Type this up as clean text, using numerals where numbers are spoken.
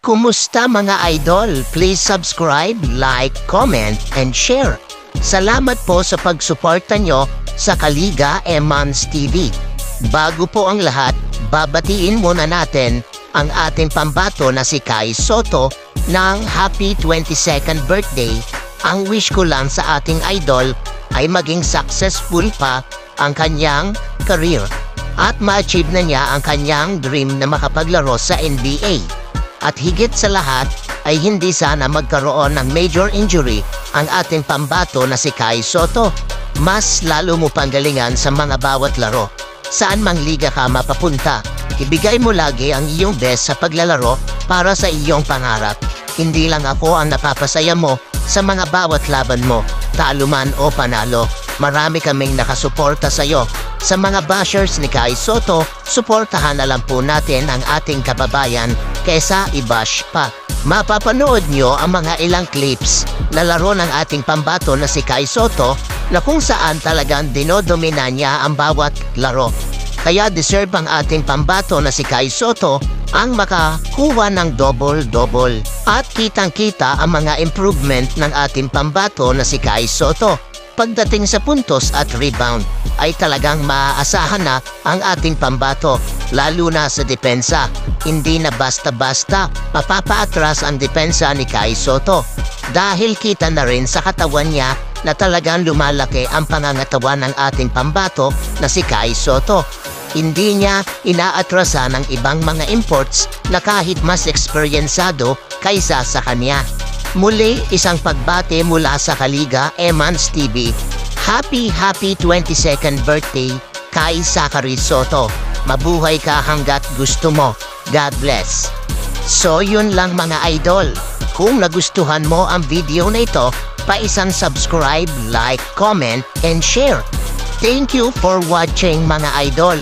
Kumusta mga idol? Please subscribe, like, comment, and share. Salamat po sa pagsuporta nyo sa Kaliga Emans TV. Bago po ang lahat, babatiin muna natin ang ating pambato na si Kai Sotto ng happy 22nd birthday. Ang wish ko lang sa ating idol ay maging successful pa ang kanyang career at ma-achieve na niya ang kanyang dream na makapaglaro sa NBA. At higit sa lahat ay hindi sana magkaroon ng major injury ang ating pambato na si Kai Sotto. Mas lalo mo panggalingan sa mga bawat laro. Saan mang liga ka mapapunta, ibigay mo lagi ang iyong best sa paglalaro para sa iyong pangarap. Hindi lang ako ang napapasaya mo sa mga bawat laban mo, talo man o panalo. Marami kaming nakasuporta sa iyo. Sa mga bashers ni Kai Sotto, suportahan na lang po natin ang ating kababayan kaysa i-bash pa. Mapapanood nyo ang mga ilang clips na laro ng ating pambato na si Kai Sotto na kung saan talagang dinodomina niya ang bawat laro. Kaya deserve ang ating pambato na si Kai Sotto ang makakuha ng double-double. At kitang-kita ang mga improvement ng ating pambato na si Kai Sotto. Pagdating sa puntos at rebound ay talagang maaasahan na ang ating pambato, lalo na sa depensa. Hindi na basta-basta mapapaatras ang depensa ni Kai Sotto dahil kita na rin sa katawan niya na talagang lumalaki ang pangangatawan ng ating pambato na si Kai Sotto. Hindi niya inaatrasan ng ibang mga imports na kahit mas eksperyensado kaysa sa kanya. Muli, isang pagbate mula sa Kaliga Emans TV. Happy 22nd birthday, Kai Zachary Sotto. Mabuhay ka hanggat gusto mo. God bless. So yun lang mga idol. Kung nagustuhan mo ang video na ito, pa-isang subscribe, like, comment, and share. Thank you for watching mga idol.